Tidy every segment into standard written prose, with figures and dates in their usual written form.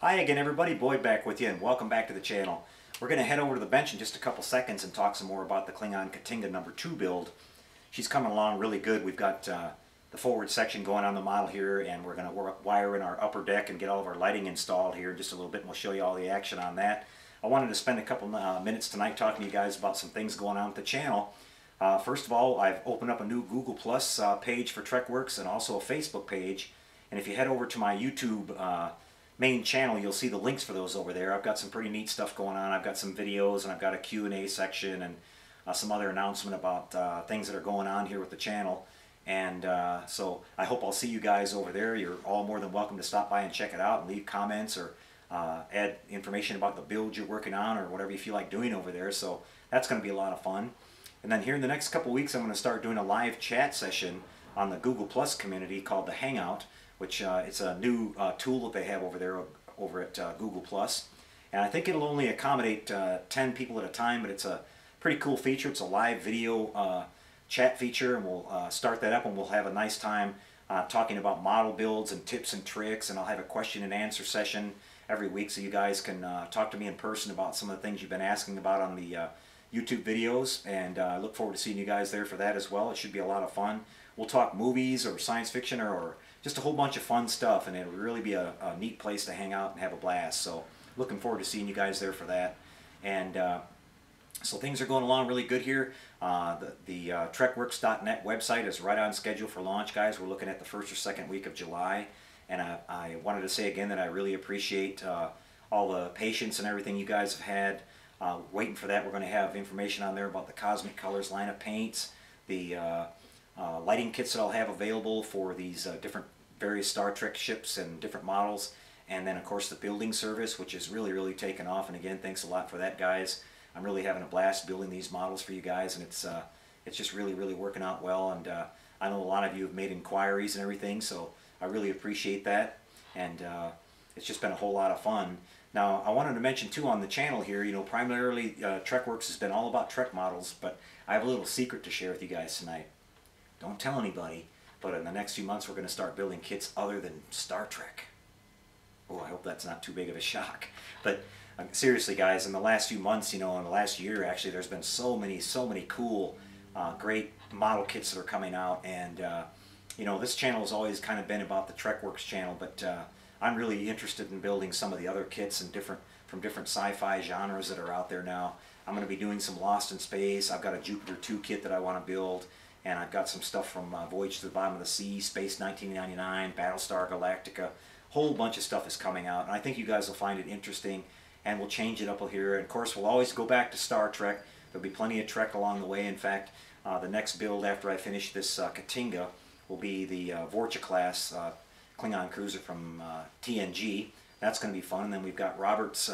Hi again everybody, Boyd back with you and welcome back to the channel. We're going to head over to the bench in just a couple seconds and talk some more about the Klingon Katinga number 2 build. She's coming along really good. We've got the forward section going on the model here, and we're going to wire in our upper deck and get all of our lighting installed here in just a little bit, and we'll show you all the action on that. I wanted to spend a couple minutes tonight talking to you guys about some things going on with the channel. First of all, I've opened up a new Google Plus page for TrekWorks and also a Facebook page, and if you head over to my YouTube main channel, you'll see the links for those over there. I've got some pretty neat stuff going on. I've got some videos and I've got a Q&A section and some other announcement about things that are going on here with the channel. And so I hope I'll see you guys over there. You're all more than welcome to stop by and check it out and leave comments or add information about the build you're working on or whatever you feel like doing over there. So that's going to be a lot of fun. And then here in the next couple weeks, I'm going to start doing a live chat session on the Google Plus community called the Hangout, which it's a new tool that they have over there over at Google Plus. And I think it'll only accommodate 10 people at a time, but it's a pretty cool feature. It's a live video chat feature, and we'll start that up and we'll have a nice time talking about model builds and tips and tricks, and I'll have a question and answer session every week so you guys can talk to me in person about some of the things you've been asking about on the YouTube videos, and I look forward to seeing you guys there for that as well. It should be a lot of fun. We'll talk movies or science fiction or just a whole bunch of fun stuff, and it'll really be a neat place to hang out and have a blast. So looking forward to seeing you guys there for that. And so things are going along really good here. The TrekWorks.net website is right on schedule for launch, guys. We're looking at the first or second week of July. And I wanted to say again that I really appreciate all the patience and everything you guys have had waiting for that. We're going to have information on there about the Cosmic Colors line of paints, the lighting kits that I'll have available for these different various Star Trek ships and different models, and then of course the building service, which is really taken off. And again, thanks a lot for that, guys. I'm really having a blast building these models for you guys, and it's just really working out well. And I know a lot of you have made inquiries and everything, so I really appreciate that. And it's just been a whole lot of fun. Now, I wanted to mention too on the channel here, you know, primarily TrekWorks has been all about Trek models, but I have a little secret to share with you guys tonight. Don't tell anybody, but in the next few months we're going to start building kits other than Star Trek. Oh, I hope that's not too big of a shock. But seriously, guys, in the last few months, you know, in the last year actually, there's been so many cool, great model kits that are coming out. And, you know, this channel has always kind of been about the TrekWorks channel, but I'm really interested in building some of the other kits and from different sci-fi genres that are out there now. I'm going to be doing some Lost in Space. I've got a Jupiter 2 kit that I want to build. And I've got some stuff from Voyage to the Bottom of the Sea, Space 1999, Battlestar Galactica. A whole bunch of stuff is coming out, and I think you guys will find it interesting, and we'll change it up here. And of course, we'll always go back to Star Trek. There'll be plenty of Trek along the way. In fact, the next build after I finish this Katinga will be the Vorcha class Klingon cruiser from TNG. That's going to be fun. And then we've got Robert's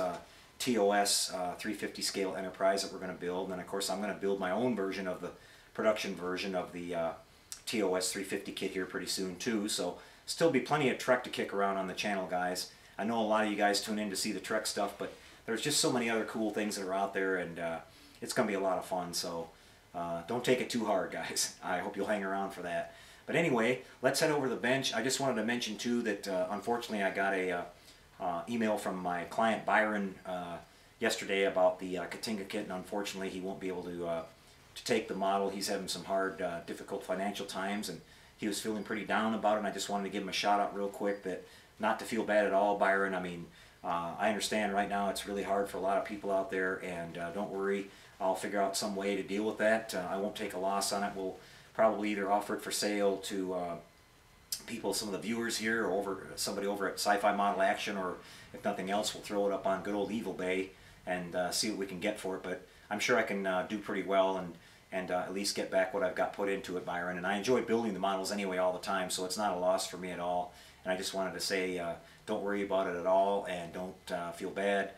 TOS 350 scale Enterprise that we're going to build. And then, of course, I'm going to build my own version of the production version of the TOS 350 kit here pretty soon too. So still be plenty of Trek to kick around on the channel, guys. I know a lot of you guys tune in to see the Trek stuff, but there's just so many other cool things that are out there, and it's going to be a lot of fun. So don't take it too hard, guys. I hope you'll hang around for that. But anyway, let's head over to the bench. I just wanted to mention too that unfortunately I got a email from my client Byron yesterday about the Katinga kit, and unfortunately he won't be able to take the model. He's having some hard, difficult financial times, and he was feeling pretty down about it, and I just wanted to give him a shout out real quick that not to feel bad at all, Byron. I mean, I understand right now it's really hard for a lot of people out there, and don't worry, I'll figure out some way to deal with that. I won't take a loss on it. We'll probably either offer it for sale to people, some of the viewers here, or somebody over at Sci-Fi Model Action, or if nothing else, we'll throw it up on good old Evil Bay and see what we can get for it. But I'm sure I can do pretty well and at least get back what I've got put into it, Byron. And I enjoy building the models anyway all the time, so it's not a loss for me at all. And I just wanted to say, don't worry about it at all, and don't feel bad.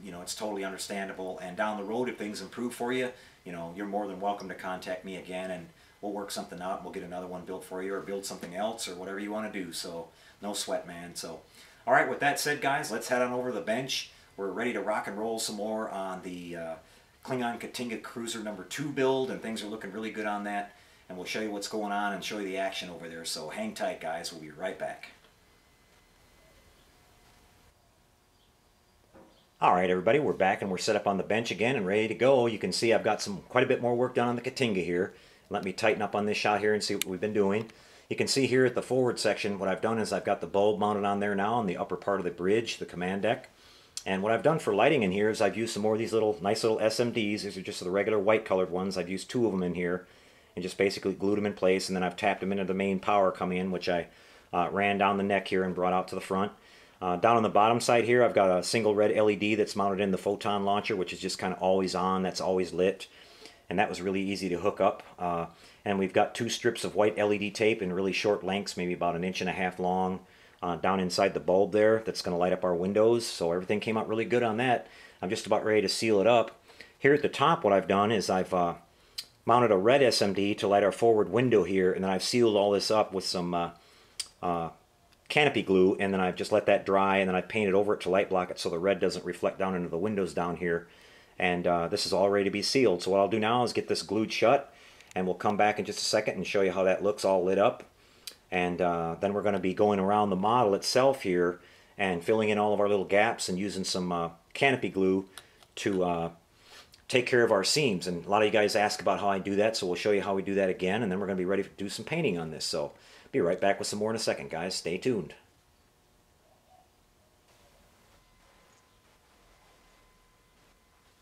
You know, it's totally understandable. And down the road, if things improve for you, you know, you're more than welcome to contact me again, and we'll work something out. We'll get another one built for you, or build something else, or whatever you want to do. So no sweat, man. So, all right, with that said, guys, let's head on over to the bench. We're ready to rock and roll some more on the Klingon Katinga Cruiser number 2 build, and things are looking really good on that. And we'll show you what's going on and show you the action over there. So hang tight, guys. We'll be right back. Alright everybody, we're back and we're set up on the bench again and ready to go. You can see I've got quite a bit more work done on the Katinga here. Let me tighten up on this shot here and see what we've been doing. You can see here at the forward section what I've done is I've got the bulb mounted on there now on the upper part of the bridge, the command deck. And what I've done for lighting in here is I've used some more of these nice little SMDs. These are just the regular white colored ones. I've used 2 of them in here and just basically glued them in place, and then I've tapped them into the main power coming in, which I ran down the neck here and brought out to the front. Down on the bottom side here, I've got a single red LED that's mounted in the photon launcher, which is just kind of always on, that's always lit. And that was really easy to hook up. And we've got 2 strips of white LED tape in really short lengths, maybe about 1.5 inches long, down inside the bulb there. That's going to light up our windows. So everything came out really good on that. I'm just about ready to seal it up. Here at the top, what I've done is I've mounted a red SMD to light our forward window here, and then I've sealed all this up with some canopy glue, and then I've just let that dry, and then I painted over it to light block it so the red doesn't reflect down into the windows down here. And this is all ready to be sealed. So what I'll do now is get this glued shut, and we'll come back in just a second and show you how that looks all lit up. And then we're going to be going around the model itself here and filling in all of our little gaps and using some canopy glue to take care of our seams. And a lot of you guys ask about how I do that, so we'll show you how we do that again, and then we're going to be ready to do some painting on this. So be right back with some more in a second, guys. Stay tuned.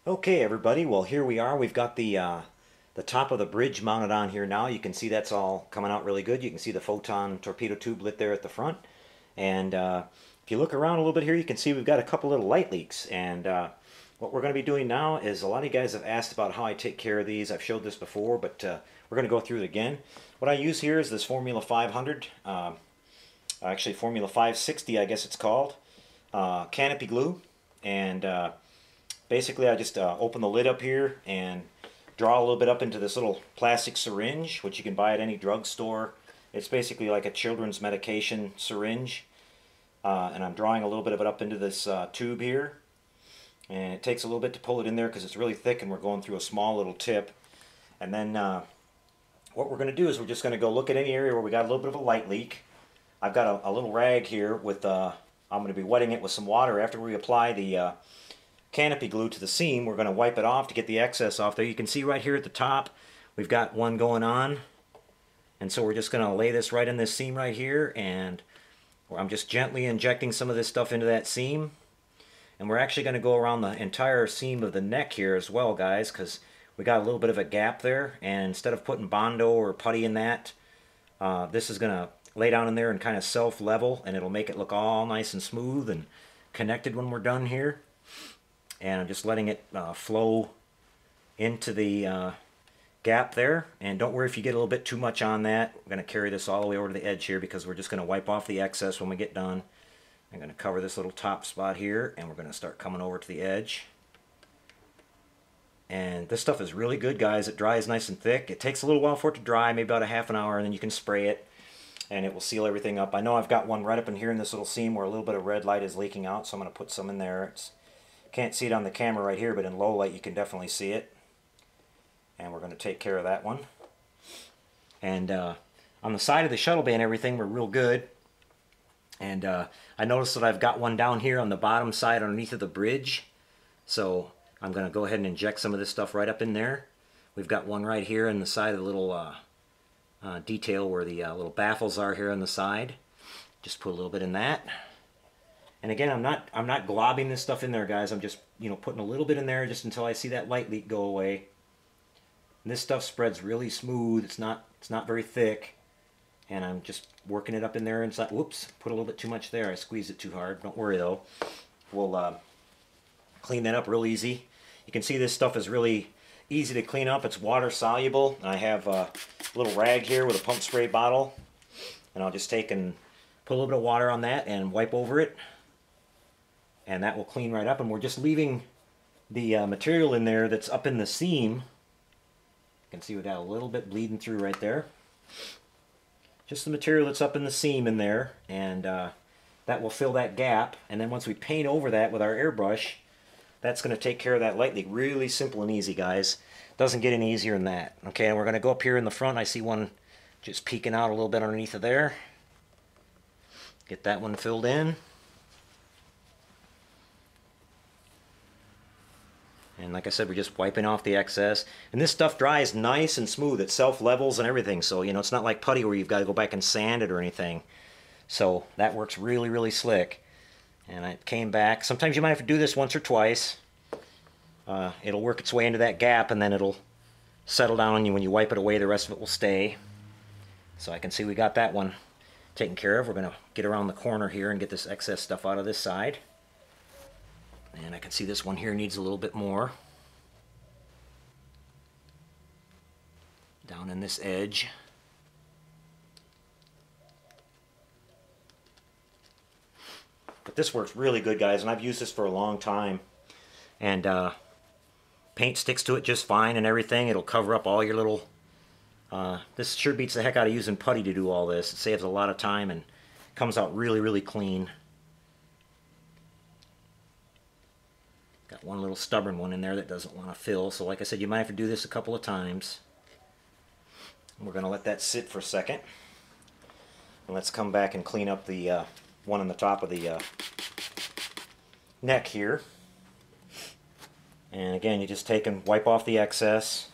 Okay, everybody. Well, here we are. We've got the top of the bridge mounted on here now. You can see that's all coming out really good. You can see the photon torpedo tube lit there at the front. And if you look around a little bit here, you can see we've got a couple little light leaks. And what we're going to be doing now is, a lot of you guys have asked about how I take care of these. I've showed this before, but we're going to go through it again. What I use here is this Formula 500, actually Formula 560 I guess it's called, canopy glue. And basically I just open the lid up here and draw a little bit up into this little plastic syringe, which you can buy at any drugstore. It's basically like a children's medication syringe. And I'm drawing a little bit of it up into this tube here. And it takes a little bit to pull it in there because it's really thick and we're going through a small little tip. And then what we're going to do is we're just going to go look at any area where we got a little bit of a light leak. I've got a little rag here with, I'm going to be wetting it with some water. After we apply the canopy glue to the seam, we're going to wipe it off to get the excess off there. You can see right here at the top, we've got one going on. And so we're just going to lay this right in this seam right here, and I'm just gently injecting some of this stuff into that seam. And we're actually going to go around the entire seam of the neck here as well, guys, because we got a little bit of a gap there, and instead of putting Bondo or putty in that, this is going to lay down in there and kind of self-level, and it'll make it look all nice and smooth and connected when we're done here. And I'm just letting it flow into the gap there. And don't worry if you get a little bit too much on that. We're going to carry this all the way over to the edge here because we're just going to wipe off the excess when we get done. I'm going to cover this little top spot here, and we're going to start coming over to the edge. And this stuff is really good, guys. It dries nice and thick. It takes a little while for it to dry, maybe about a half an hour, and then you can spray it, and it will seal everything up. I know I've got one right up in here in this little seam where a little bit of red light is leaking out, so I'm going to put some in there. Can't see it on the camera right here, but in low light you can definitely see it. And we're going to take care of that one. And on the side of the shuttle bay and everything, we're real good. And I noticed that I've got one down here on the bottom side underneath of the bridge. So I'm going to go ahead and inject some of this stuff right up in there. We've got one right here on the side of the little detail where the little baffles are here on the side. Just put a little bit in that. And again, I'm not globbing this stuff in there, guys. I'm just, putting a little bit in there just until I see that light leak go away. And this stuff spreads really smooth. It's not very thick. And I'm just working it up in there inside. Whoops, put a little bit too much there. I squeezed it too hard. Don't worry though. We'll clean that up real easy. You can see this stuff is really easy to clean up. It's water soluble. I have a little rag here with a pump spray bottle. And I'll just take and put a little bit of water on that and wipe over it. And that will clean right up. And we're just leaving the material in there that's up in the seam. You can see we got a little bit bleeding through right there. Just the material that's up in the seam in there, and that will fill that gap. And then once we paint over that with our airbrush, that's going to take care of that light leak. Really simple and easy, guys. Doesn't get any easier than that. Okay, and we're going to go up here in the front. I see one just peeking out a little bit underneath of there. Get that one filled in. And like I said, we're just wiping off the excess. And this stuff dries nice and smooth. It self-levels and everything. So, you know, it's not like putty where you've got to go back and sand it or anything. So that works really, really slick. And I came back. Sometimes you might have to do this once or twice. It'll work its way into that gap, and then it'll settle down on you. When you wipe it away, the rest of it will stay. So I can see we got that one taken care of. We're going to get around the corner here and get this excess stuff out of this side. And I can see this one here needs a little bit more. Down in this edge. But this works really good, guys, and I've used this for a long time. And paint sticks to it just fine and everything. It'll cover up all your little... this sure beats the heck out of using putty to do all this. It saves a lot of time and comes out really, really clean. Got one little stubborn one in there that doesn't want to fill. So like I said, you might have to do this a couple of times. We're going to let that sit for a second. And let's come back and clean up the one on the top of the neck here. And again, you just take and wipe off the excess.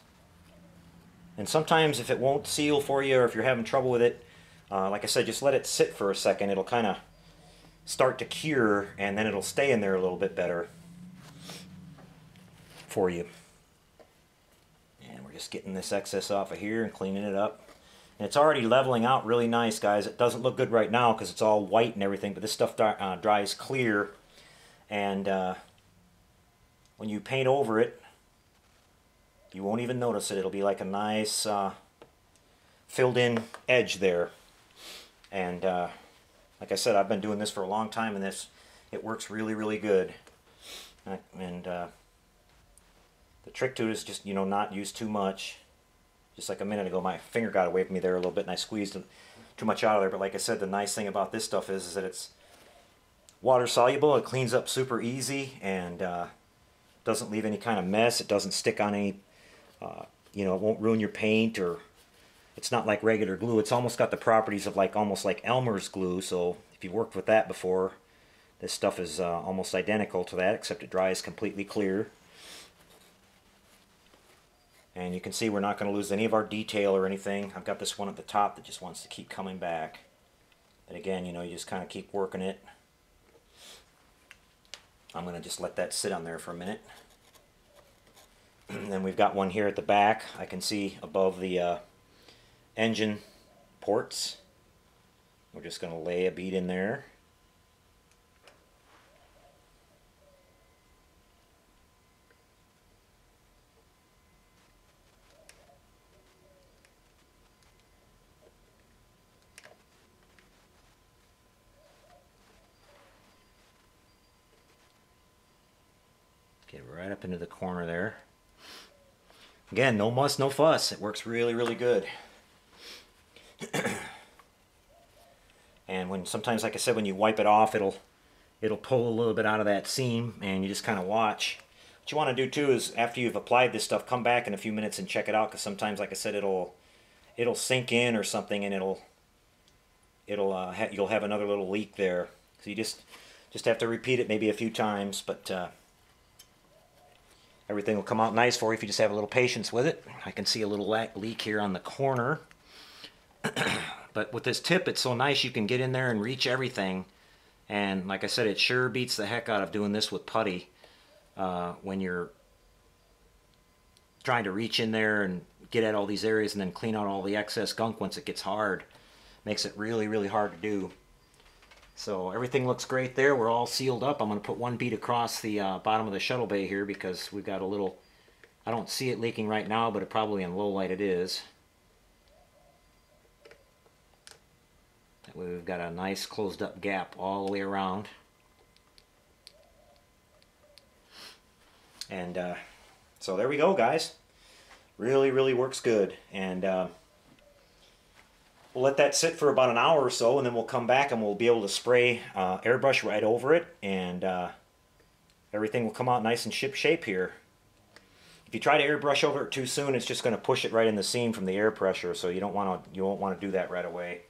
And sometimes if it won't seal for you, or if you're having trouble with it, like I said, just let it sit for a second. It'll kind of start to cure, and then it'll stay in there a little bit better for you. And we're just getting this excess off of here and cleaning it up. And it's already leveling out really nice, guys. It doesn't look good right now because it's all white and everything, but this stuff dries clear. And when you paint over it, you won't even notice it. It'll be like a nice filled in edge there. And like I said, I've been doing this for a long time, and it works really, really good. And the trick to it is just, you know, not use too much. Just like a minute ago, my finger got away from me there a little bit, and I squeezed too much out of there. But like I said, the nice thing about this stuff is that it's water soluble. It cleans up super easy, and doesn't leave any kind of mess. It doesn't stick on any, you know, it won't ruin your paint, or it's not like regular glue. It's almost got the properties of almost like Elmer's glue. So if you've worked with that before, this stuff is almost identical to that, except it dries completely clear. And you can see we're not going to lose any of our detail or anything. I've got this one at the top that just wants to keep coming back. But again, you know, you just kind of keep working it. I'm going to just let that sit on there for a minute. And then we've got one here at the back. I can see above the engine ports. We're just going to lay a bead in there. Get right up into the corner there. Again, no muss, no fuss. It works really, really good. And when sometimes, like I said, when you wipe it off, it'll pull a little bit out of that seam, and you just kind of watch. What you want to do too is, after you've applied this stuff, come back in a few minutes and check it out, because sometimes, like I said, it'll sink in or something, and you'll have another little leak there. So you just have to repeat it maybe a few times, but everything will come out nice for you if you just have a little patience with it. I can see a little leak here on the corner. But with this tip, it's so nice you can get in there and reach everything. And like I said, it sure beats the heck out of doing this with putty. When you're trying to reach in there and get at all these areas and then clean out all the excess gunk once it gets hard. Makes it really, really hard to do. So everything looks great there. We're all sealed up. I'm going to put one bead across the bottom of the shuttle bay here, because we've got a little... I don't see it leaking right now, but probably in low light it is. That way we've got a nice closed up gap all the way around. And so there we go, guys. Really, really works good. And we'll let that sit for about an hour or so, and then we'll come back and we'll be able to spray airbrush right over it, and everything will come out nice and ship shape here. If you try to airbrush over it too soon, it's just going to push it right in the seam from the air pressure, so you won't want to do that right away.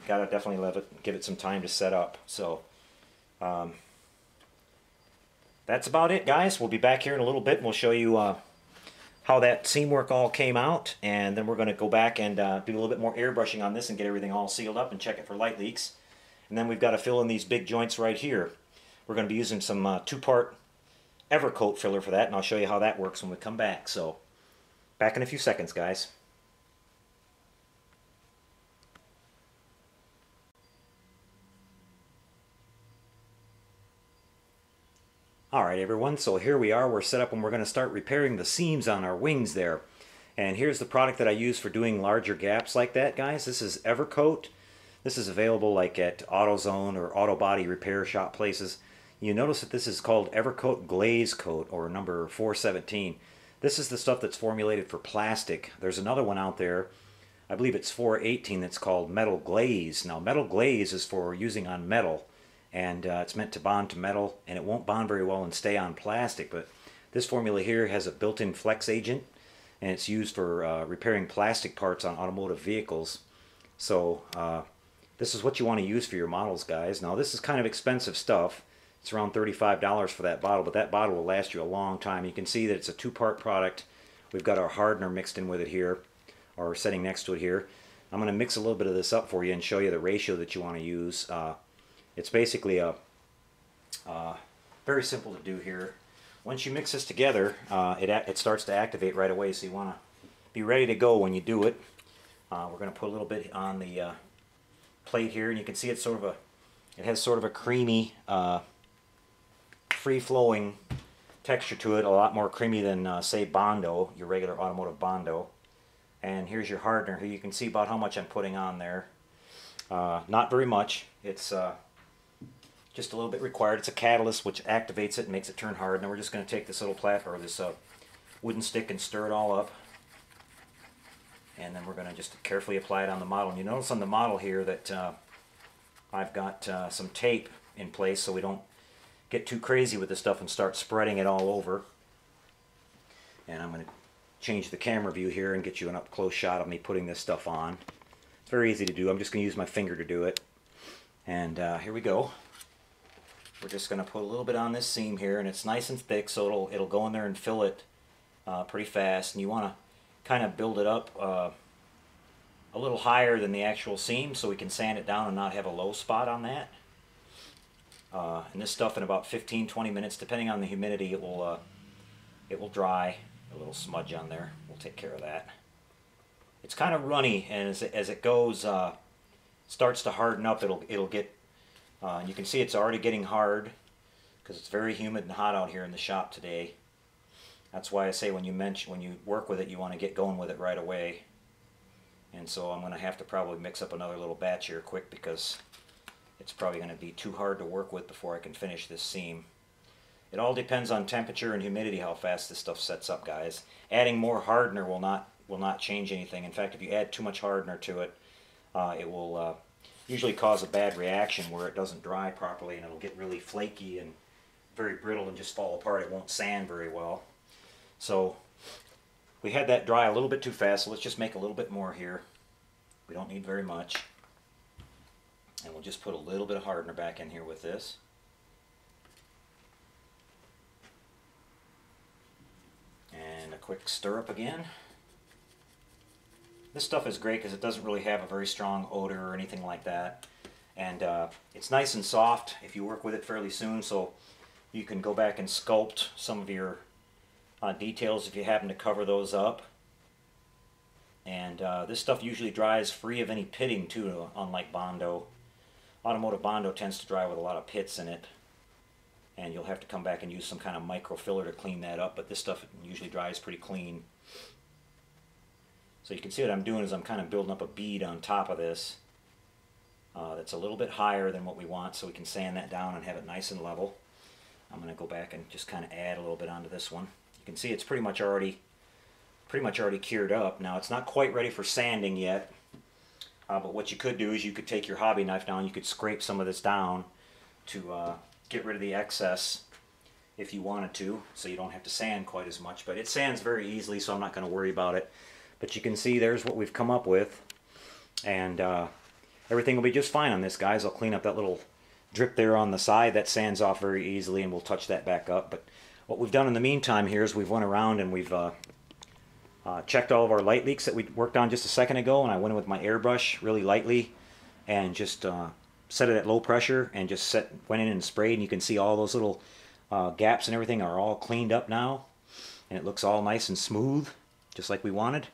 Got to definitely give it some time to set up. So that's about it, guys. We'll be back here in a little bit and we'll show you how that seam work all came out, and then we're going to go back and do a little bit more airbrushing on this and get everything all sealed up and check it for light leaks. And then we've got to fill in these big joints right here. We're going to be using some two-part Evercoat filler for that, and I'll show you how that works when we come back. So, back in a few seconds, guys. Alright everyone, so here we are, we're set up and we're going to start repairing the seams on our wings there. And here's the product that I use for doing larger gaps like that, guys. This is Evercoat. This is available like at AutoZone or Auto Body Repair Shop places. You notice that this is called Evercoat Glaze Coat, or number 417. This is the stuff that's formulated for plastic. There's another one out there, I believe it's 418, that's called Metal Glaze. Now metal glaze is for using on metal, and it's meant to bond to metal, and it won't bond very well and stay on plastic. But this formula here has a built-in flex agent, and it's used for repairing plastic parts on automotive vehicles. So this is what you want to use for your models, guys. Now this is kind of expensive stuff. It's around $35 for that bottle, but that bottle will last you a long time. You can see that it's a two-part product. We've got our hardener mixed in with it here, or sitting next to it here. I'm going to mix a little bit of this up for you and show you the ratio that you want to use. It's basically very simple to do here. Once you mix this together, it starts to activate right away, so you want to be ready to go when you do it. We're going to put a little bit on the plate here, and you can see it's it has sort of a creamy, free-flowing texture to it, a lot more creamy than say Bondo, your regular automotive Bondo. And here's your hardener. Here you can see about how much I'm putting on there. Not very much. It's just a little bit required. It's a catalyst which activates it and makes it turn hard. Now we're just going to take this little this wooden stick and stir it all up. And then we're going to just carefully apply it on the model. And you notice on the model here that I've got some tape in place so we don't get too crazy with this stuff and start spreading it all over. And I'm going to change the camera view here and get you an up-close shot of me putting this stuff on. It's very easy to do. I'm just going to use my finger to do it. And here we go. We're just going to put a little bit on this seam here, and it's nice and thick, so it'll go in there and fill it pretty fast. And you want to kind of build it up a little higher than the actual seam so we can sand it down and not have a low spot on that. And this stuff in about 15-20 minutes, depending on the humidity, it will dry. A little smudge on there. We'll take care of that. It's kind of runny, and as it goes, starts to harden up, it'll get. You can see it's already getting hard because it's very humid and hot out here in the shop today. That's why I say when you work with it, you want to get going with it right away. And so I'm going to have to probably mix up another little batch here quick because it's probably going to be too hard to work with before I can finish this seam. It all depends on temperature and humidity how fast this stuff sets up, guys. Adding more hardener will not change anything. In fact, if you add too much hardener to it, it will usually cause a bad reaction where it doesn't dry properly, and it'll get really flaky and very brittle and just fall apart. It won't sand very well. So we had that dry a little bit too fast, so let's just make a little bit more here. We don't need very much. And we'll just put a little bit of hardener back in here with this. And a quick stir up again. This stuff is great because it doesn't really have a very strong odor or anything like that. And it's nice and soft if you work with it fairly soon, so you can go back and sculpt some of your details if you happen to cover those up. And this stuff usually dries free of any pitting too, unlike Bondo. Automotive Bondo tends to dry with a lot of pits in it, and you'll have to come back and use some kind of microfiller to clean that up, but this stuff usually dries pretty clean. So you can see what I'm doing is I'm kind of building up a bead on top of this that's a little bit higher than what we want, so we can sand that down and have it nice and level. I'm going to go back and just kind of add a little bit onto this one. You can see it's pretty much already cured up. Now it's not quite ready for sanding yet, but what you could do is you could take your hobby knife down, you could scrape some of this down to get rid of the excess if you wanted to, so you don't have to sand quite as much. But it sands very easily, so I'm not going to worry about it. But you can see there's what we've come up with, and everything will be just fine on this, guys. I'll clean up that little drip there on the side. That sands off very easily, and we'll touch that back up. But what we've done in the meantime here is we've went around and we've checked all of our light leaks that we worked on just a second ago, and I went in with my airbrush really lightly and just set it at low pressure and just went in and sprayed, and you can see all those little gaps and everything are all cleaned up now, and it looks all nice and smooth just like we wanted,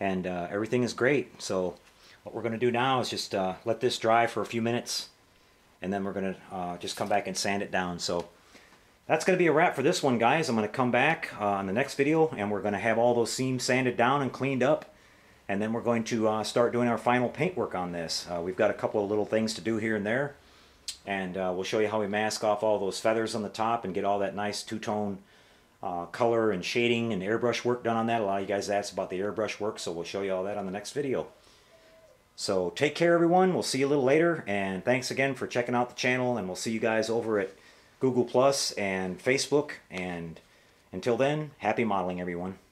and everything is great. So what we're going to do now is just let this dry for a few minutes, and then we're going to just come back and sand it down. So that's going to be a wrap for this one, guys. I'm going to come back on the next video, and we're going to have all those seams sanded down and cleaned up, and then we're going to start doing our final paint work on this. We've got a couple of little things to do here and there, and we'll show you how we mask off all those feathers on the top and get all that nice two-tone color and shading and airbrush work done on that. A lot of you guys asked about the airbrush work, so we'll show you all that on the next video. So take care, everyone. We'll see you a little later, and thanks again for checking out the channel, and we'll see you guys over at Google Plus and Facebook, and until then, happy modeling, everyone.